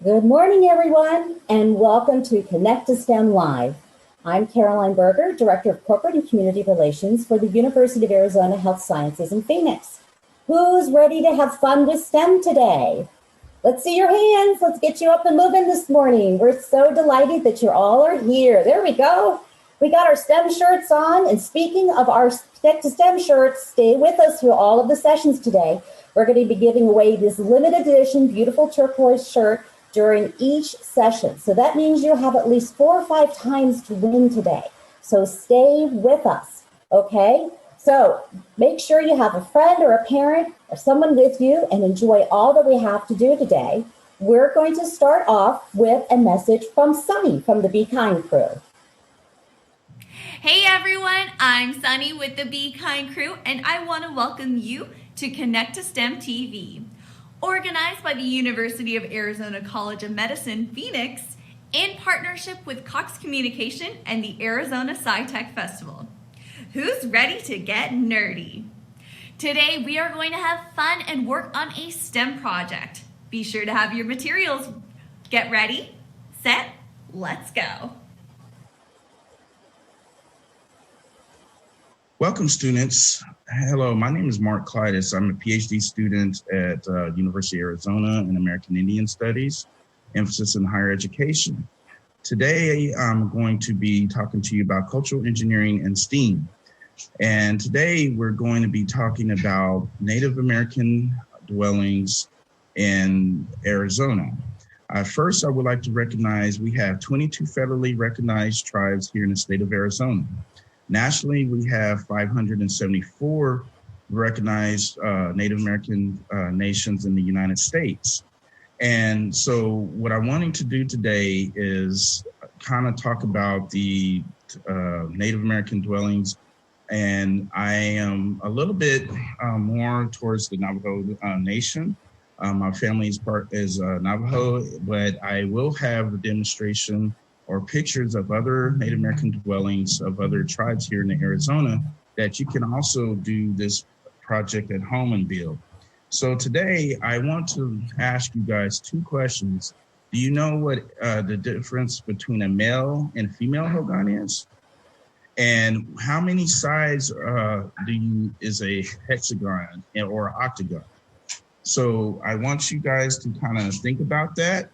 Good morning, everyone, and welcome to Connect2STEM Live. I'm Caroline Berger, Director of Corporate and Community Relations for the University of Arizona Health Sciences in Phoenix. Who's ready to have fun with STEM today? Let's see your hands. Let's get you up and moving this morning. We're so delighted that you all are here. There we go. We got our STEM shirts on, and speaking of our Connect2STEM shirts, stay with us through all of the sessions today. We're going to be giving away this limited edition beautiful turquoise shirt during each session. So that means you have at least 4 or 5 times to win today. So stay with us, okay? So make sure you have a friend or a parent or someone with you and enjoy all that we have to do today. We're going to start off with a message from Sunny from the Be Kind crew. Hey everyone, I'm Sunny with the Be Kind crew, and I want to welcome you to Connect2STEM TV, organized by the University of Arizona College of Medicine, Phoenix, in partnership with Cox Communications and the Arizona SciTech Festival. Who's ready to get nerdy? Today we are going to have fun and work on a STEM project. Be sure to have your materials. Get ready, set, let's go. Welcome, students. Hello, my name is Mark Clytus. I'm a PhD student at University of Arizona in American Indian Studies, emphasis in higher education. Today, I'm going to be talking to you about cultural engineering and STEAM. And today, we're going to be talking about Native American dwellings in Arizona. First, I would like to recognize we have 22 federally recognized tribes here in the state of Arizona. Nationally, we have 574 recognized Native American nations in the United States. And so what I'm wanting to do today is kind of talk about the Native American dwellings. And I am a little bit more towards the Navajo Nation. My family is Navajo, but I will have a demonstration or pictures of other Native American dwellings of other tribes here in Arizona that you can also do this project at home and build. So today I want to ask you guys 2 questions. Do you know what the difference between a male and female Hogan is? And how many sides is a hexagon or octagon? So I want you guys to kind of think about that.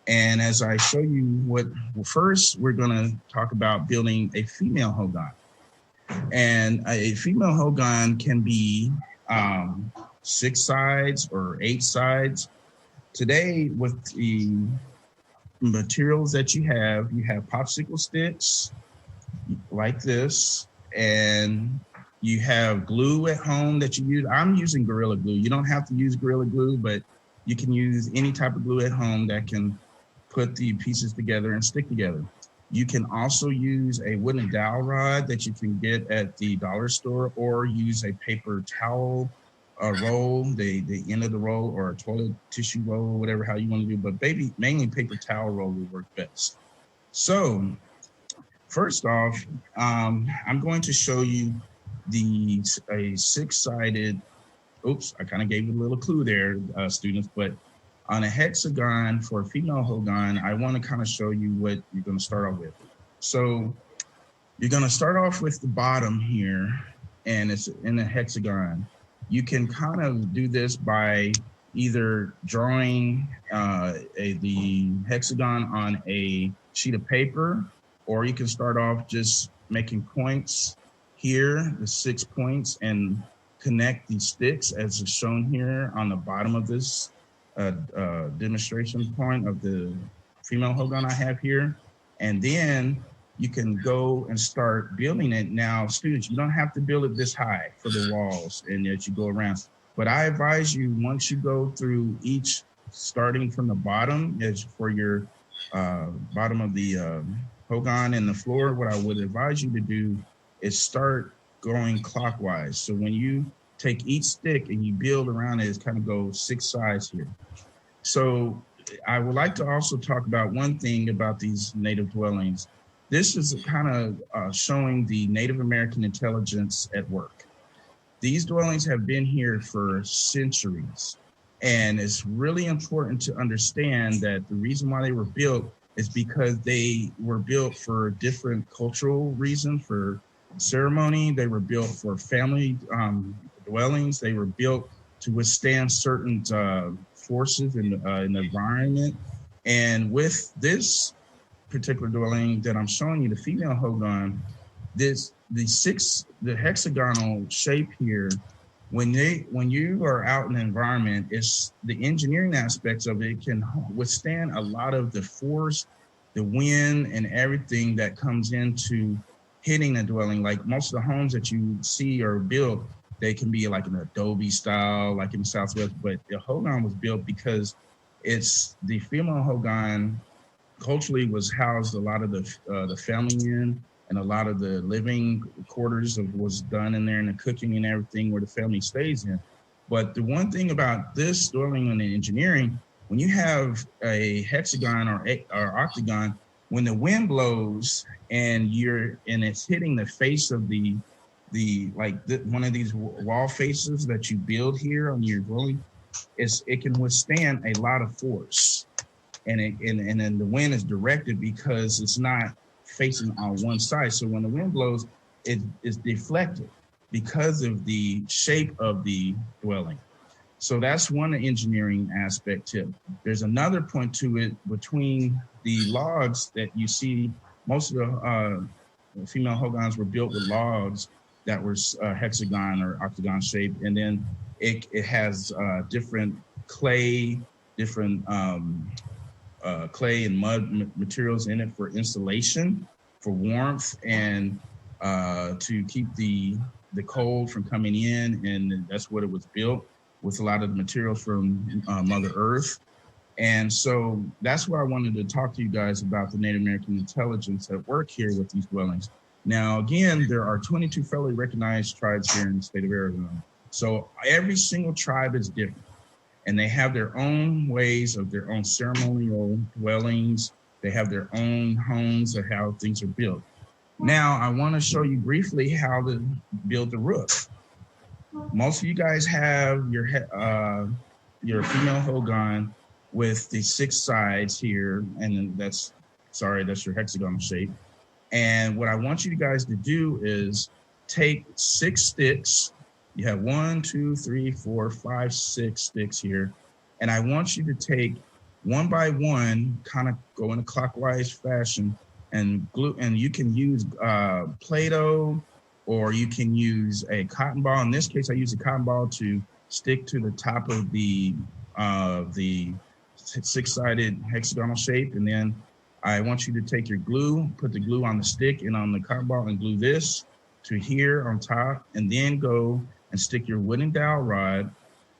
And as I show you first, we're going to talk about building a female Hogan. And a female Hogan can be 6 sides or 8 sides. Today, with the materials that you have popsicle sticks like this, and you have glue at home that you use. I'm using Gorilla Glue. You don't have to use Gorilla Glue, but you can use any type of glue at home that can put the pieces together and stick together. You can also use a wooden dowel rod that you can get at the dollar store, or use a paper towel roll, the end of the roll, or a toilet tissue roll, whatever, how you want to do, but mainly paper towel roll will work best. So first off, I'm going to show you a 6-sided, oops, I kind of gave you a little clue there, students, but on a hexagon for a female Hogan, I want to kind of show you what you're going to start off with. So you're going to start off with the bottom here, and it's in a hexagon. You can kind of do this by either drawing the hexagon on a sheet of paper, or you can start off just making points here, the 6 points, and connect the sticks as is shown here on the bottom of this demonstration point of the female Hogan I have here. And then you can go and start building it. Now, students, you don't have to build it this high for the walls and as you go around. But I advise you, once you go through each, starting from the bottom, as for your bottom of the Hogan and the floor, what I would advise you to do is start going clockwise. So when you take each stick and you build around it, it's kind of go 6 sides here. So I would like to also talk about one thing about these native dwellings. This is kind of showing the Native American intelligence at work. These dwellings have been here for centuries. And it's really important to understand that the reason why they were built is because they were built for different cultural reasons, for ceremony. They were built for family dwellings. They were built to withstand certain forces in the environment. And with this particular dwelling that I'm showing you, the female Hogan, the hexagonal shape here, when you are out in the environment, it's the engineering aspects of it can withstand a lot of the force, the wind, and everything that comes into hitting a dwelling. Like most of the homes that you see are built, they can be like an adobe style, like in the Southwest, but the Hogan was built because it's the female Hogan culturally was housed a lot of the family in, and a lot of the living quarters was done in there, and the cooking and everything where the family stays in. But the one thing about this dwelling and the engineering, when you have a hexagon or octagon, when the wind blows and it's hitting the face of one of these wall faces that you build here on your dwelling, it can withstand a lot of force. And then the wind is directed because it's not facing on one side. So when the wind blows, it is deflected because of the shape of the dwelling. So that's one engineering aspect tip. There's another point to it between the logs that you see. Most of the female Hogans were built with logs that were hexagon or octagon shaped. And then it has different clay, different clay and mud materials in it for insulation, for warmth, and to keep the cold from coming in. And that's what it was built with, a lot of the materials from Mother Earth. And so that's why I wanted to talk to you guys about the Native American intelligence at work here with these dwellings. Now, again, there are 22 federally recognized tribes here in the state of Arizona. So every single tribe is different. And they have their own ways of their own ceremonial dwellings. They have their own homes of how things are built. Now, I want to show you briefly how to build the roof. Most of you guys have your female Hogan with the 6 sides here, and that's your hexagonal shape. And what I want you guys to do is take 6 sticks. You have 1, 2, 3, 4, 5, 6 sticks here. And I want you to take one by one, kind of go in a clockwise fashion and glue. And you can use Play-Doh, or you can use a cotton ball. In this case, I use a cotton ball to stick to the top of the 6-sided hexagonal shape. And then I want you to take your glue, put the glue on the stick and on the cotton ball, and glue this to here on top, and then go and stick your wooden dowel rod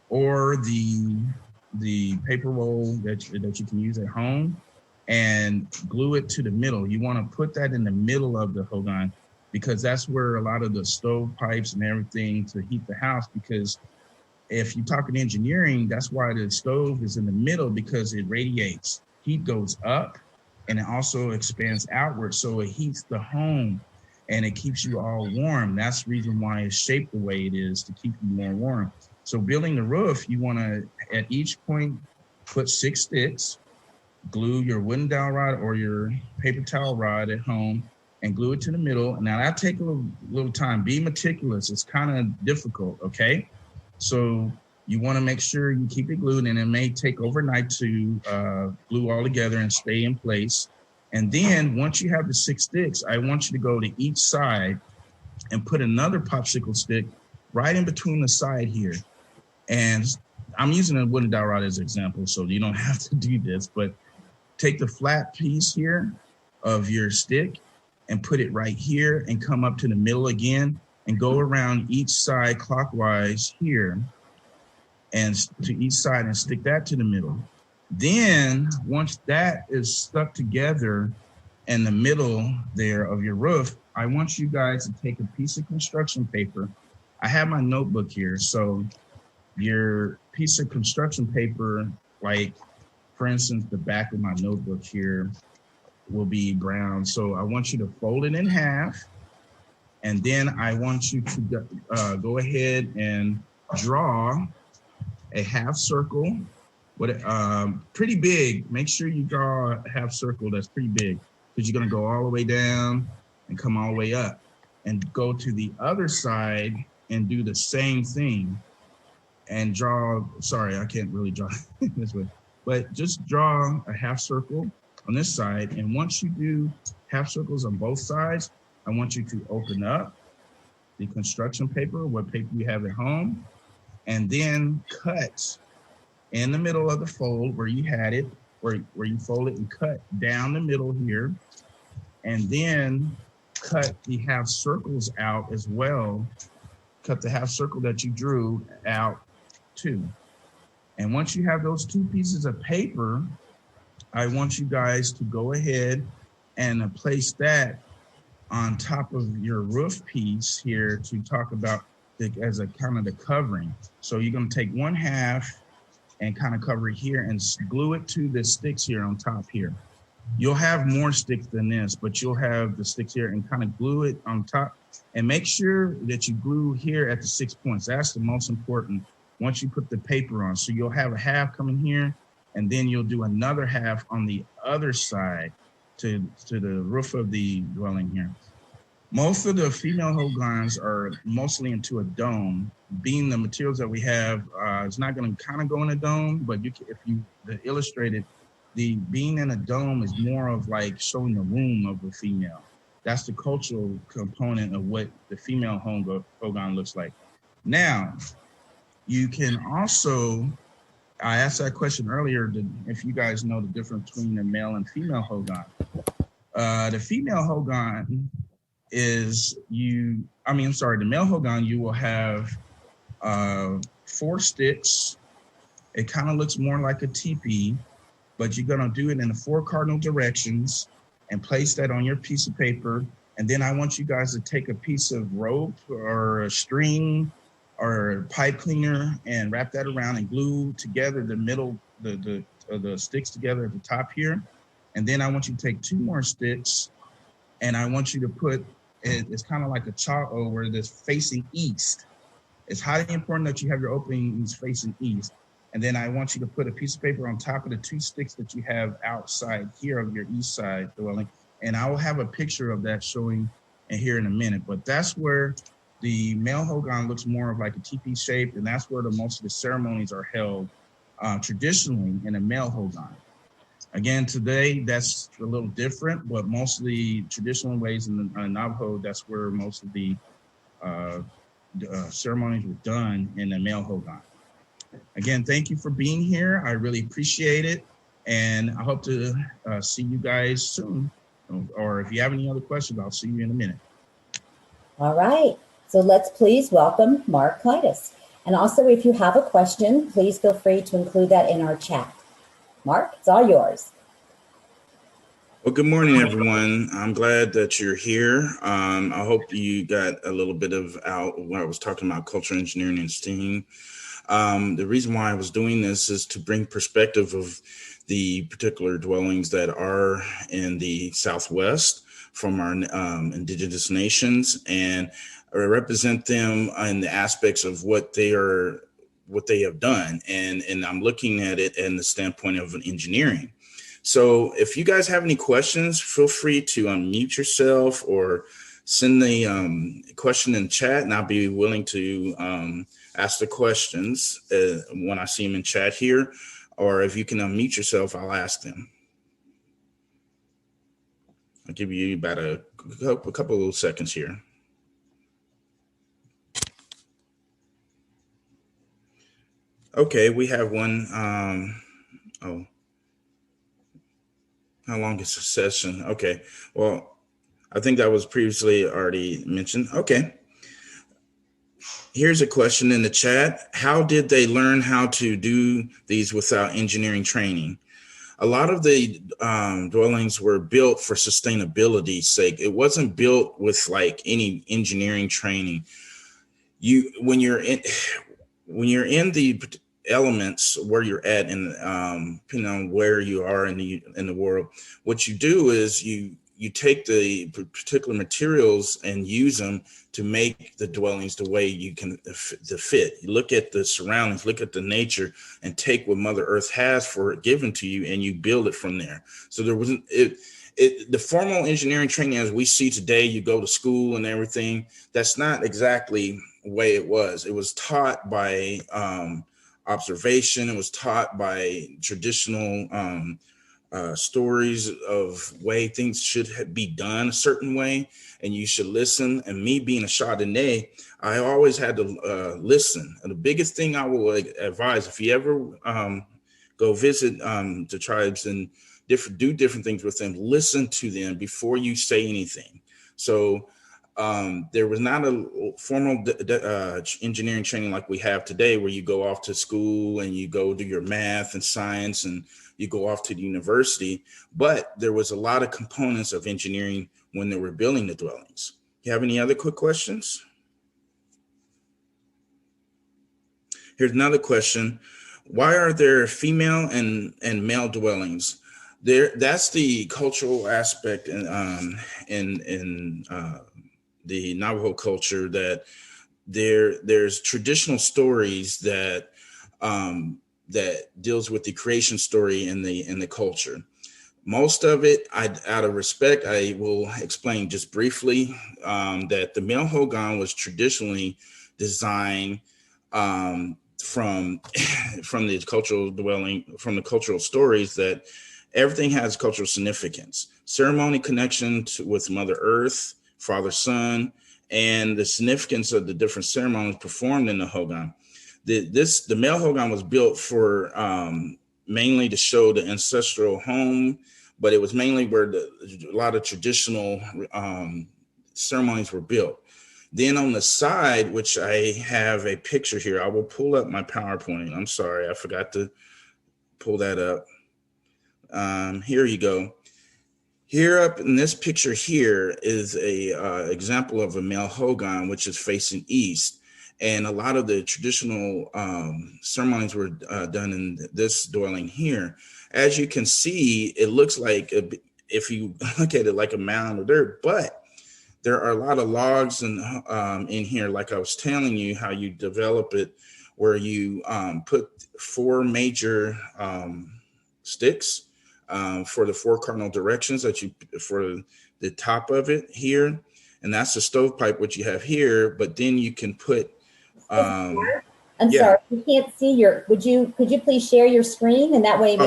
or the paper roll that you can use at home and glue it to the middle. You want to put that in the middle of the Hogan, because that's where a lot of the stove pipes and everything to heat the house, because if you're talking engineering, that's why the stove is in the middle, because it radiates. Heat goes up and it also expands outward, so it heats the home and it keeps you all warm. That's the reason why it's shaped the way it is, to keep you more warm. So building the roof, you want to, at each point, put 6 sticks, glue your wooden dowel rod or your paper towel rod at home, and glue it to the middle. Now that take a little time. Be meticulous. It's kind of difficult, okay? So you want to make sure you keep it glued, and it may take overnight to glue all together and stay in place. And then once you have the 6 sticks, I want you to go to each side and put another popsicle stick right in between the side here. And I'm using a wooden dowel rod as an example, so you don't have to do this, but take the flat piece here of your stick and put it right here, and come up to the middle again and go around each side clockwise here and to each side and stick that to the middle. Then once that is stuck together in the middle there of your roof, I want you guys to take a piece of construction paper. I have my notebook here. So your piece of construction paper, like for instance, the back of my notebook here will be brown. So I want you to fold it in half. And then I want you to go ahead and draw a half circle, pretty big. Make sure you draw a half circle that's pretty big, because you're going to go all the way down and come all the way up, and go to the other side and do the same thing and draw. Sorry, I can't really draw this way, but just draw a half circle on this side. And once you do half circles on both sides, I want you to open up the construction paper, what paper you have at home, and then cut in the middle of the fold where you had it, where you fold it, and cut down the middle here, and then cut the half circles out as well. Cut the half circle that you drew out too. And once you have those two pieces of paper, I want you guys to go ahead and place that on top of your roof piece here to talk about as a kind of the covering. So you're going to take one half and kind of cover it here and glue it to the sticks here on top here. You'll have more sticks than this, but you'll have the sticks here, and kind of glue it on top, and make sure that you glue here at the 6 points. That's the most important once you put the paper on. So you'll have a half coming here, and then you'll do another half on the other side to the roof of the dwelling here. Most of the female Hogans are mostly into a dome. Being the materials that we have, it's not going to kind of go in a dome, but if you illustrate it, the being in a dome is more of like showing the room of a female. That's the cultural component of what the female Hogan looks like. Now, you can also, I asked that question earlier, if you guys know the difference between the male and female Hogan. The female Hogan is the male Hogan, you will have 4 sticks. It kind of looks more like a teepee, but you're gonna do it in the 4 cardinal directions and place that on your piece of paper. And then I want you guys to take a piece of rope or a string or a pipe cleaner and wrap that around and glue together the middle, the sticks together at the top here. And then I want you to take 2 more sticks, and I want you to put, it's kind of like a chalk over this facing east. It's highly important that you have your openings facing east. And then I want you to put a piece of paper on top of the 2 sticks that you have outside here of your east side dwelling. And I will have a picture of that showing here in a minute. But that's where the male Hogan looks more of like a teepee shape, and that's where most of the ceremonies are held traditionally in a male Hogan. Again, today that's a little different, but most of the traditional ways in the Navajo, that's where most of the ceremonies were done in the male Hogan. Again, thank you for being here. I really appreciate it. And I hope to see you guys soon. Or if you have any other questions, I'll see you in a minute. All right. So let's please welcome Mark Clytus. And also, if you have a question, please feel free to include that in our chat. Mark, it's all yours. Well, good morning, everyone. I'm glad that you're here. I hope you got a little bit of out when I was talking about cultural engineering and STEAM. The reason why I was doing this is to bring perspective of the particular dwellings that are in the Southwest from our indigenous nations, and represent them in the aspects of what they have done. And I'm looking at it in the standpoint of engineering. So if you guys have any questions, feel free to unmute yourself or send the question in chat, and I'll be willing to ask the questions when I see them in chat here. Or if you can unmute yourself, I'll ask them. I'll give you about a couple of seconds here. Okay, we have one. How long is the session? Okay, well, I think that was previously already mentioned. Okay. Here's a question in the chat. How did they learn how to do these without engineering training? A lot of the dwellings were built for sustainability's sake. It wasn't built with like any engineering training. When you're in the elements where you're at, and depending on where you are in the world, what you do is you you take the particular materials and use them to make the dwellings the way you can the fit. You look at the surroundings, look at the nature, and take what Mother Earth has for it given to you, and you build it from there. So there wasn't the formal engineering training as we see today. You go to school and everything. That's not exactly the way it was. It was taught by observation. It was taught by traditional stories of way things should be done a certain way, and you should listen. And me being a Chardonnay, I always had to listen. And the biggest thing I will advise, if you ever go visit the tribes and do different things with them, listen to them before you say anything. So there was not a formal engineering training like we have today, where you go off to school and you go do your math and science and you go off to the university, but there was a lot of components of engineering when they were building the dwellings. You have any other quick questions? Here's another question. Why are there female and male dwellings? That's the cultural aspect in the Navajo culture, that there's traditional stories that that deals with the creation story in the culture. Most of it, out of respect, I will explain just briefly that the male Hogan was traditionally designed from the cultural dwelling, from the cultural stories, that everything has cultural significance, ceremony connection with Mother Earth, Father, Son, and the significance of the different ceremonies performed in the Hogan. The male Hogan was built for mainly to show the ancestral home, but it was mainly where a lot of traditional ceremonies were built. Then on the side, which I have a picture here, I will pull up my PowerPoint. I'm sorry, I forgot to pull that up. Here you go. Here up in this picture here is a example of a male Hogan, which is facing east. And a lot of the traditional ceremonies were done in this dwelling here. As you can see, it looks like, if you look at it, like a mound of dirt, but there are a lot of logs in here, like I was telling you, how you develop it, where you put 4 major sticks for the 4 cardinal directions for the top of it here. And that's the stovepipe, which you have here, but then you can put I'm sorry, we can't see could you please share your screen, and that way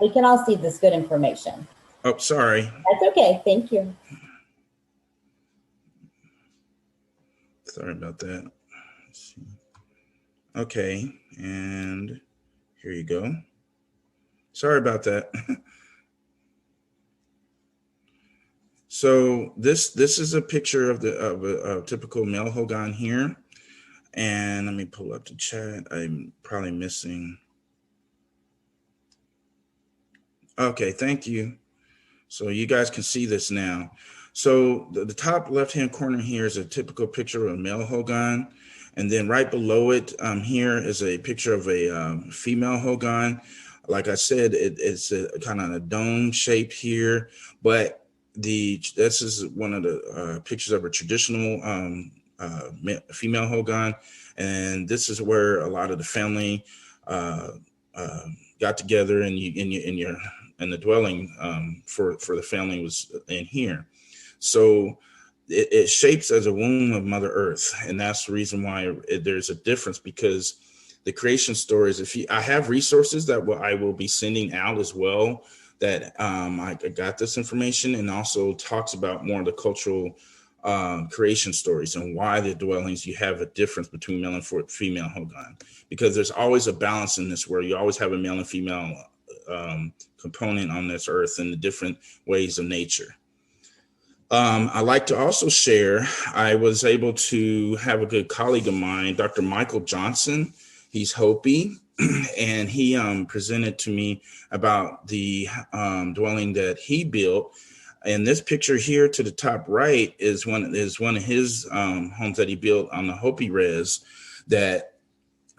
we can all see this good information. Oh, sorry. That's okay. Thank you. Sorry about that. Let's see. Okay, and here you go. Sorry about that. So this is a picture of a typical male Hogan here. And let me pull up the chat. I'm probably missing. Okay, thank you. So you guys can see this now. So the top left-hand corner here is a typical picture of a male Hogan. And then right below it here is a picture of a female Hogan. Like I said, it's a kind of a dome shape here, but this is one of the pictures of a traditional female Hogan, and this is where a lot of the family got together, and the dwelling for the family was in here. So it shapes as a womb of Mother Earth, and that's the reason why there's a difference, because the creation stories. I have resources that I will be sending out as well, that I got this information, and also talks about more of the cultural creation stories and why the dwellings, you have a difference between male and female Hogan, because there's always a balance in this, where you always have a male and female component on this earth in the different ways of nature. I like to also share, I was able to have a good colleague of mine, Dr. Michael Johnson. He's Hopi, and he presented to me about the dwelling that he built. And this picture here to the top right is one of his homes that he built on the Hopi res, that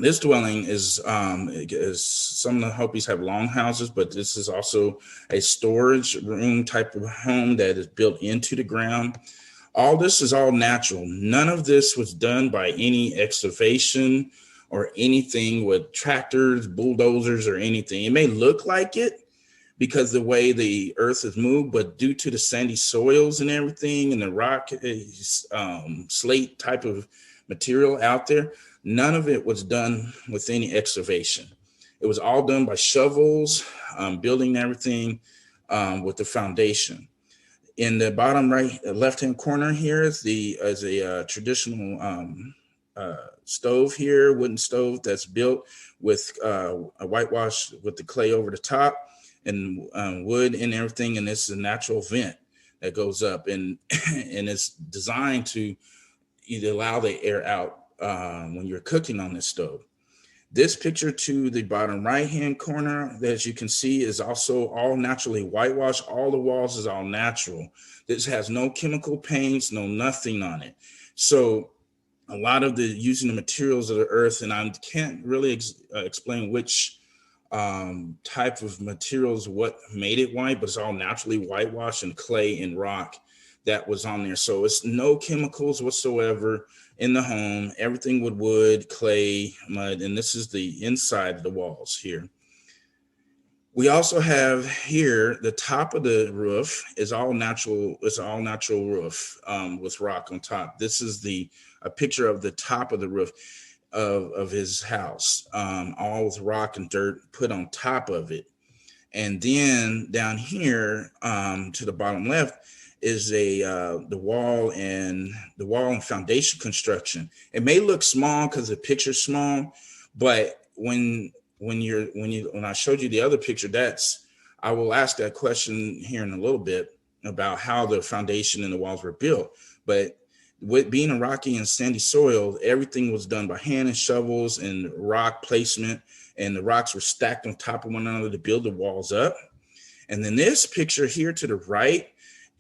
This dwelling is some of the Hopis have longhouses, but this is also a storage room type of home that is built into the ground. All this is all natural. None of this was done by any excavation or anything with tractors, bulldozers, or anything. It may look like it because the way the earth is moved, but due to the sandy soils and everything and the rock slate type of material out there, none of it was done with any excavation. It was all done by shovels, building everything with the foundation. In the bottom right, left-hand corner here is a traditional stove here, wooden stove that's built with a whitewash with the clay over the top and wood and everything. And this is a natural vent that goes up and it's designed to either allow the air out when you're cooking on this stove. This picture to the bottom right-hand corner, as you can see, is also all naturally whitewashed. All the walls is all natural. This has no chemical paints, no nothing on it. So a lot of the using the materials of the earth, and I can't really explain which type of materials, what made it white, but it's all naturally whitewashed and clay and rock that was on there. So it's no chemicals whatsoever in the home, everything with wood, clay, mud, and this is the inside of the walls here. We also have here, the top of the roof is all natural. It's an all natural roof with rock on top. This is a picture of the top of the roof of his house, all with rock and dirt put on top of it. And then down here to the bottom left is the wall and foundation construction. It may look small because the picture's small, but when I showed you the other picture, I will ask that question here in a little bit about how the foundation and the walls were built. But with being a rocky and sandy soil, everything was done by hand and shovels and rock placement, and the rocks were stacked on top of one another to build the walls up. And then this picture here to the right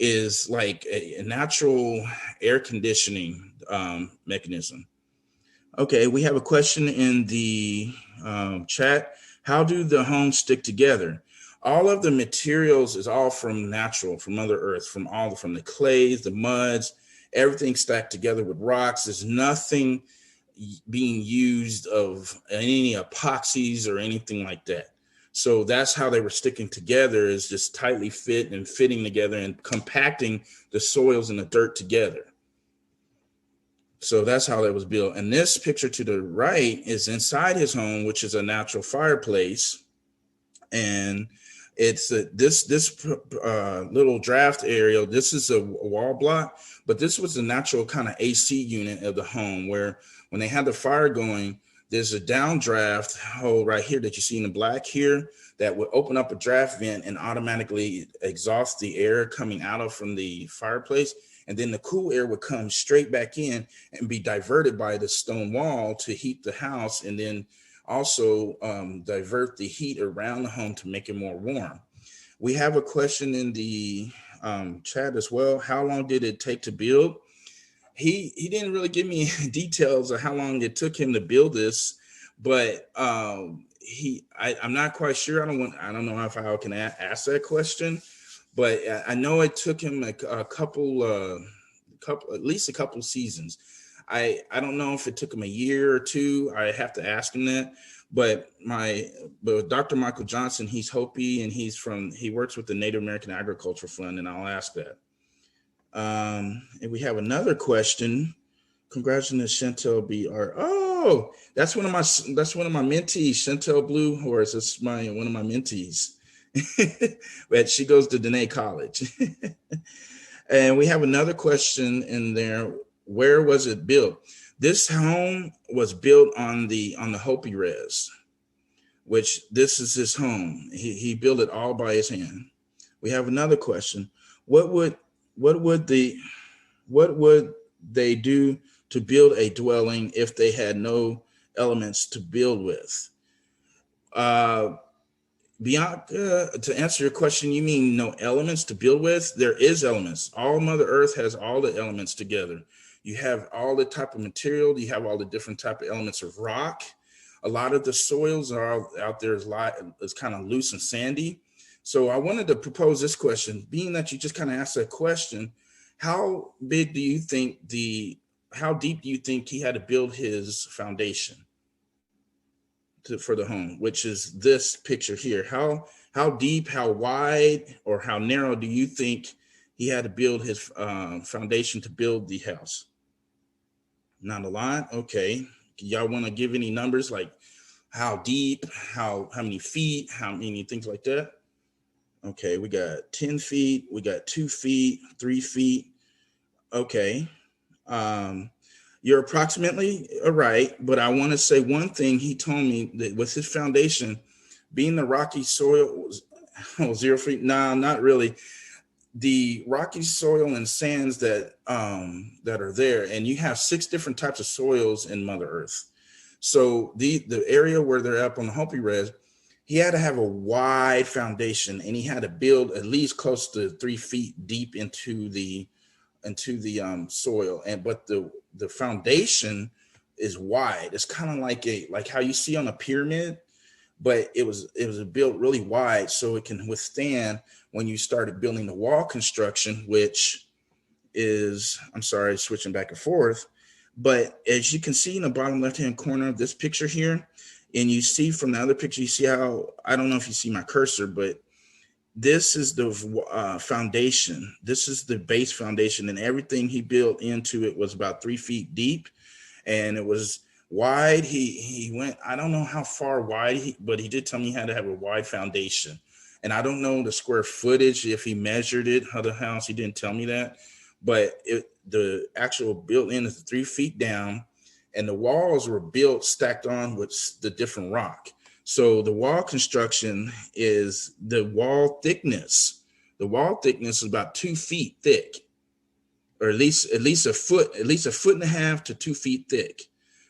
is like a natural air conditioning mechanism. Okay, we have a question in the chat. How do the homes stick together? All of the materials is all from natural, from Mother Earth, from the clays, the muds, everything stacked together with rocks. There's nothing being used of any epoxies or anything like that. So that's how they were sticking together, is just tightly fit and fitting together and compacting the soils and the dirt together. So that's how that was built. And this picture to the right is inside his home, which is a natural fireplace. And it's this little draft area. This is a wall block, but this was a natural kind of AC unit of the home, where when they had the fire going, there's a downdraft hole right here that you see in the black here that would open up a draft vent and automatically exhaust the air coming out from the fireplace. And then the cool air would come straight back in and be diverted by the stone wall to heat the house, and then also divert the heat around the home to make it more warm. We have a question in the chat as well. How long did it take to build? He didn't really give me details of how long it took him to build this, but I'm not quite sure. I don't know if I can ask that question, but I know it took him at least a couple seasons. I don't know if it took him a year or two. I have to ask him that. But Dr. Michael Johnson, he's Hopi, and he works with the Native American Agriculture Fund, and I'll ask that. And we have another question. Congratulations, Chantel BR. Oh, that's one of my mentees, Chantel Blue Horse. That's one of my mentees. But she goes to Dene College. And we have another question in there. Where was it built? This home was built on the Hopi Res, which this is his home. He built it all by his hand. We have another question. What would they do to build a dwelling if they had no elements to build with? Bianca, to answer your question, you mean no elements to build with? There is elements. All Mother Earth has all the elements together. You have all the type of material. You have all the different type of elements of rock. A lot of the soils are out there is kind of loose and sandy. So I wanted to propose this question, being that you just kind of asked that question, how deep do you think he had to build his foundation for the home, which is this picture here? How deep, how wide, or how narrow do you think he had to build his foundation to build the house? Not a lot. Okay. Y'all want to give any numbers, like how deep, how many feet, how many things like that? Okay, we got 10 feet, we got 2 feet, 3 feet. Okay. You're approximately right, but I want to say one thing. He told me that with his foundation, being the rocky soil was 0 feet. No, not really. The rocky soil and sands that are there, and you have 6 different types of soils in Mother Earth. So the area where they're up on the Hopi Res, he had to have a wide foundation, and he had to build at least close to 3 feet deep into the soil. But the foundation is wide. It's kind of like how you see on a pyramid, but it was built really wide so it can withstand when you started building the wall construction, which is, I'm sorry, switching back and forth. But as you can see in the bottom left-hand corner of this picture here, and you see from the other picture, you see how, I don't know if you see my cursor, but this is the foundation. This is the base foundation, and everything he built into it was about 3 feet deep, and it was wide. He went, I don't know how far wide, but he did tell me he had to have a wide foundation. And I don't know the square footage, if he measured it, how the house, he didn't tell me that. But the actual built-in is 3 feet down, and the walls were built stacked on with the different rock. So the wall construction is the wall thickness. The wall thickness is about 2 feet thick, or at least a foot and a half to 2 feet thick.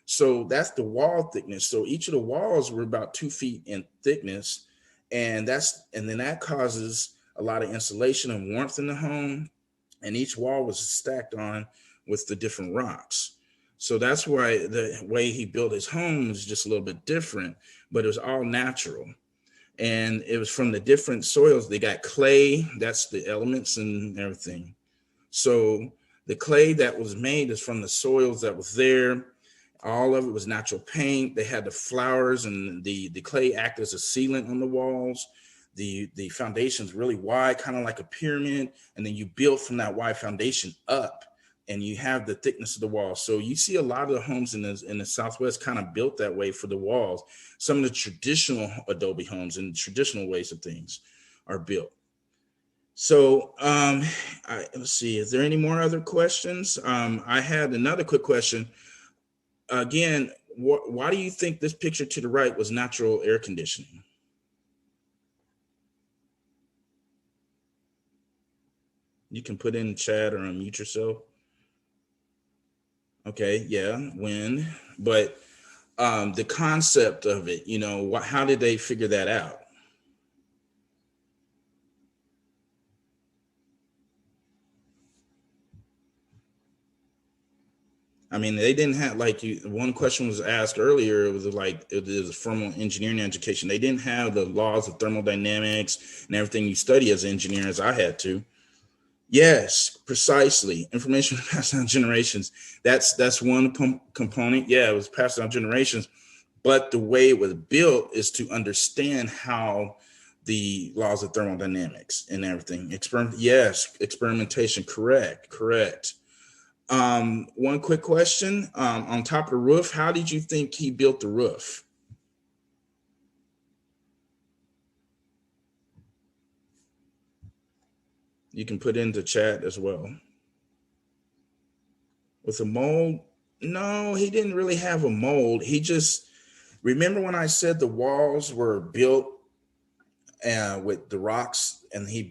So that's the wall thickness. So each of the walls were about 2 feet in thickness, and then that causes a lot of insulation and warmth in the home. And each wall was stacked on with the different rocks. So that's why the way he built his home is just a little bit different, but it was all natural. And it was from the different soils. They got clay, that's the elements and everything. So the clay that was made is from the soils that was there. All of it was natural paint. They had the flowers, and the clay acted as a sealant on the walls. The foundation's really wide, kind of like a pyramid. And then you build from that wide foundation up, and you have the thickness of the walls. So you see a lot of the homes in the Southwest kind of built that way for the walls. Some of the traditional adobe homes and traditional ways of things are built. So let's see, is there any more other questions? I had another quick question. Again, why do you think this picture to the right was natural air conditioning? You can put in chat or unmute yourself. Okay, yeah, when, but the concept of it, how did they figure that out? I mean, they didn't have, one question was asked earlier, it was a formal engineering education. They didn't have the laws of thermodynamics and everything you study as an engineer, as I had to. Yes, precisely. Information passed down generations. That's one component. Yeah, it was passed down generations. But the way it was built is to understand how the laws of thermodynamics and everything. Experimentation. Correct. One quick question. On top of the roof, how did you think he built the roof? You can put into chat as well. With a mold? No, he didn't really have a mold. He just, remember when I said the walls were built with the rocks, and he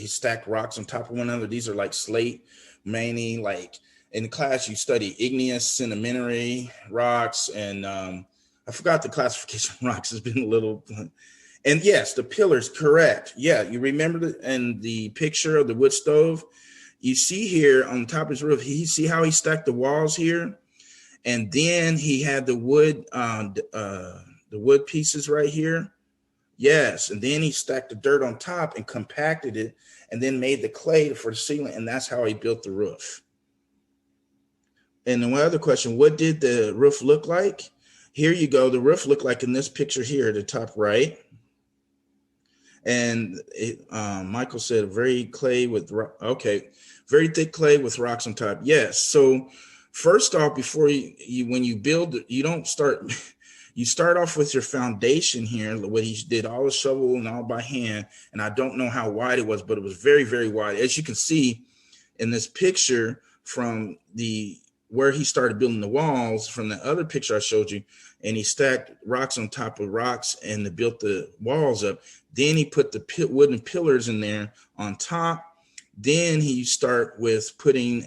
stacked rocks on top of one another. These are like slate, mainly like in class you study igneous, sedimentary rocks, and I forgot the classification of rocks. It's been a little. And yes, the pillars, correct. Yeah, you remember in the picture of the wood stove, you see here on top of his roof, see how he stacked the walls here? And then he had the wood pieces right here. Yes, and then he stacked the dirt on top and compacted it, and then made the clay for the ceiling, and that's how he built the roof. And then one other question, what did the roof look like? Here you go, the roof looked like in this picture here, the top right. And Michael said very thick clay with rocks on top. Yes, so first off, before when you build, you don't start, you start off with your foundation here. What he did, all the shovel and all by hand. And I don't know how wide it was, but it was very, very wide. As you can see in this picture from where he started building the walls from the other picture I showed you, and he stacked rocks on top of rocks and built the walls up. Then he put the wooden pillars in there on top. Then he start with putting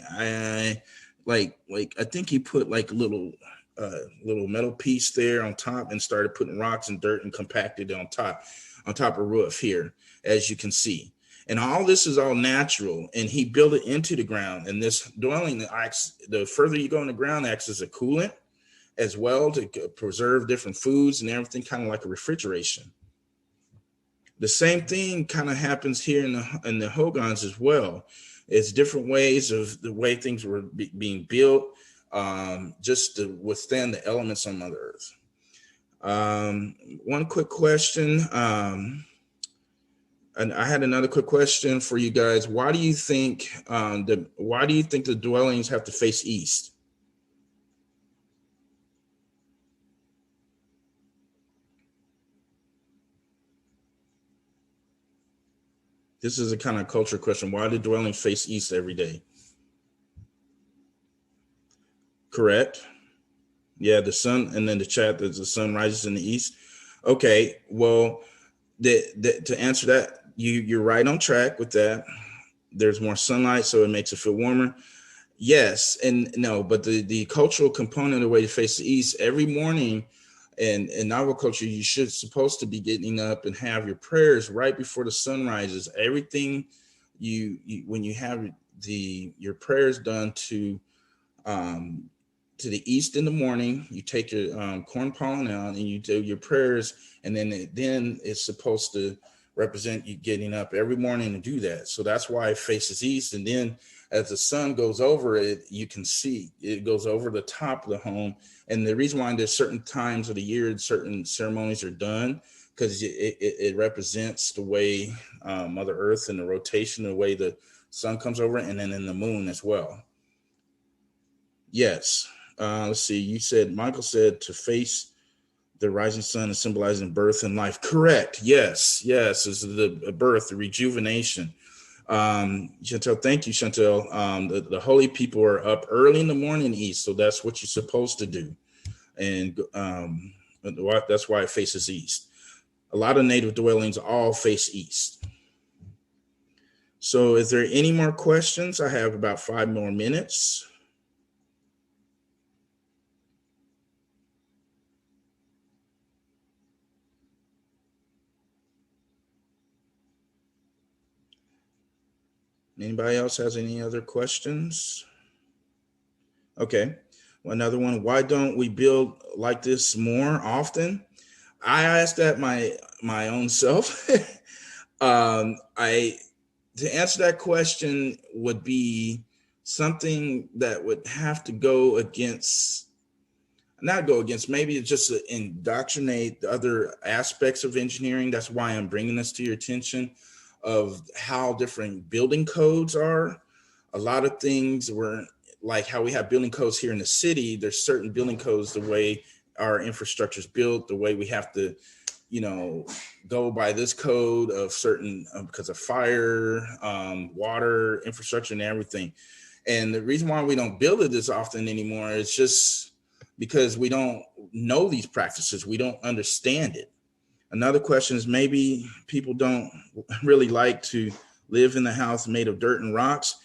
like I think he put like a little metal piece there on top and started putting rocks and dirt and compacted it on top of roof here, as you can see. And all this is all natural, and he built it into the ground. And this dwelling, the further you go in the ground, acts as a coolant as well to preserve different foods and everything, kind of like a refrigeration. The same thing kind of happens here in the Hogans as well. It's different ways of the way things were being built, just to withstand the elements on Mother Earth. One quick question. And I had another quick question for you guys. Why do you think the dwellings have to face east? This is a kind of culture question. Why do dwellings face east every day? Correct. Yeah, the sun, and then the chat that the sun rises in the east. Okay, well, to answer that, you're right on track with that. There's more sunlight, so it makes it feel warmer. Yes and no, but the cultural component of the way to face the east every morning, and in our culture, you should supposed to be getting up and have your prayers right before the sun rises. Everything when you have your prayers done to the east in the morning, you take your corn pollen out and you do your prayers, and then it's supposed to represent you getting up every morning to do that. So that's why it faces east. And then as the sun goes over it, you can see it goes over the top of the home. And the reason why there's certain times of the year and certain ceremonies are done, because it represents the way Mother Earth and the rotation, the way the sun comes over, and then in the moon as well. Yes. Let's see. Michael said to face the rising sun is symbolizing birth and life. Correct. Yes. This is the birth, the rejuvenation. Chantel, thank you, Chantel. The holy people are up early in the morning east, so that's what you're supposed to do. And that's why it faces east. A lot of native dwellings all face east. So is there any more questions? I have about 5 more minutes. Anybody else has any other questions? Okay, well, another one. Why don't we build like this more often? I asked that my own self. To answer that question would be something that would have to maybe it's just to indoctrinate the other aspects of engineering. That's why I'm bringing this to your attention, of how different building codes are. A lot of things were like how we have building codes here in the city. There's certain building codes, the way our infrastructure is built, the way we have to, go by this code of certain, because of fire, water, infrastructure, and everything. And the reason why we don't build it as often anymore is just because we don't know these practices. We don't understand it. Another question is, maybe people don't really like to live in a house made of dirt and rocks.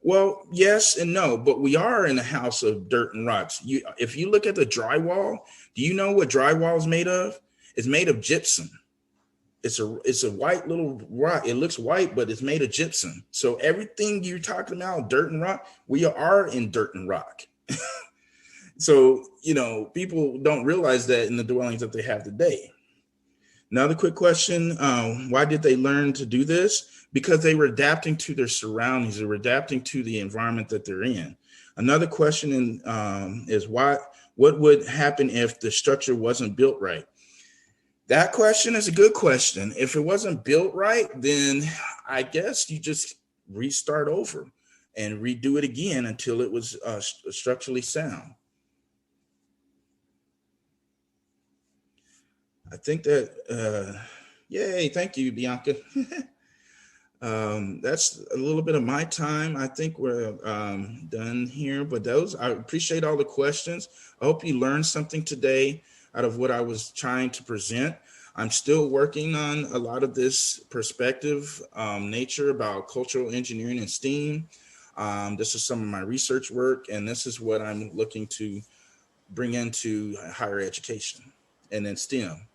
Well, yes and no, but we are in a house of dirt and rocks. If you look at the drywall, do you know what drywall is made of? It's made of gypsum. It's a white little rock. It looks white, but it's made of gypsum. So everything you're talking about, dirt and rock, we are in dirt and rock. So, people don't realize that in the dwellings that they have today. Another quick question, why did they learn to do this? Because they were adapting to their surroundings, they were adapting to the environment that they're in. Another question is what would happen if the structure wasn't built right? That question is a good question. If it wasn't built right, then I guess you just restart over and redo it again until it was structurally sound. I think that, yay, thank you, Bianca. That's a little bit of my time. I think we're done here, but I appreciate all the questions. I hope you learned something today out of what I was trying to present. I'm still working on a lot of this perspective nature about cultural engineering and STEAM. This is some of my research work, and this is what I'm looking to bring into higher education and then STEM.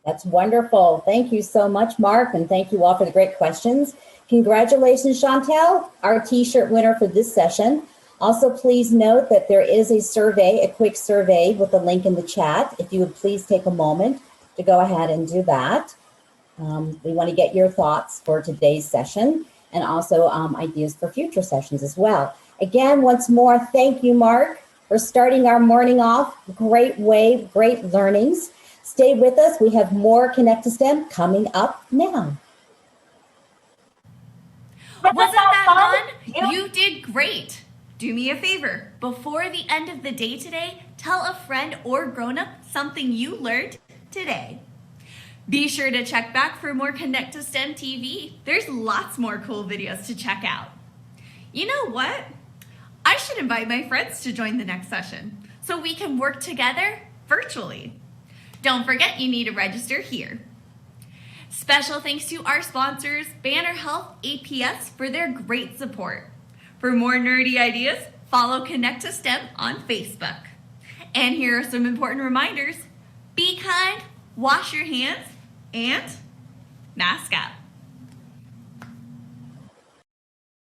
That's wonderful. Thank you so much, Mark, and thank you all for the great questions. Congratulations, Chantel, our t-shirt winner for this session. Also, please note that there is a survey, a quick survey with a link in the chat. If you would please take a moment to go ahead and do that. We want to get your thoughts for today's session and also ideas for future sessions as well. Again, once more, thank you, Mark, for starting our morning off. Great way, great learnings. Stay with us. We have more Connect to STEM coming up now. Wasn't that fun? You did great. Do me a favor. Before the end of the day today, tell a friend or grown-up something you learned today. Be sure to check back for more Connect to STEM TV. There's lots more cool videos to check out. You know what? I should invite my friends to join the next session so we can work together virtually. Don't forget you need to register here. Special thanks to our sponsors, Banner Health APS, for their great support. For more nerdy ideas, follow Connect to STEM on Facebook. And here are some important reminders. Be kind, wash your hands, and mask up.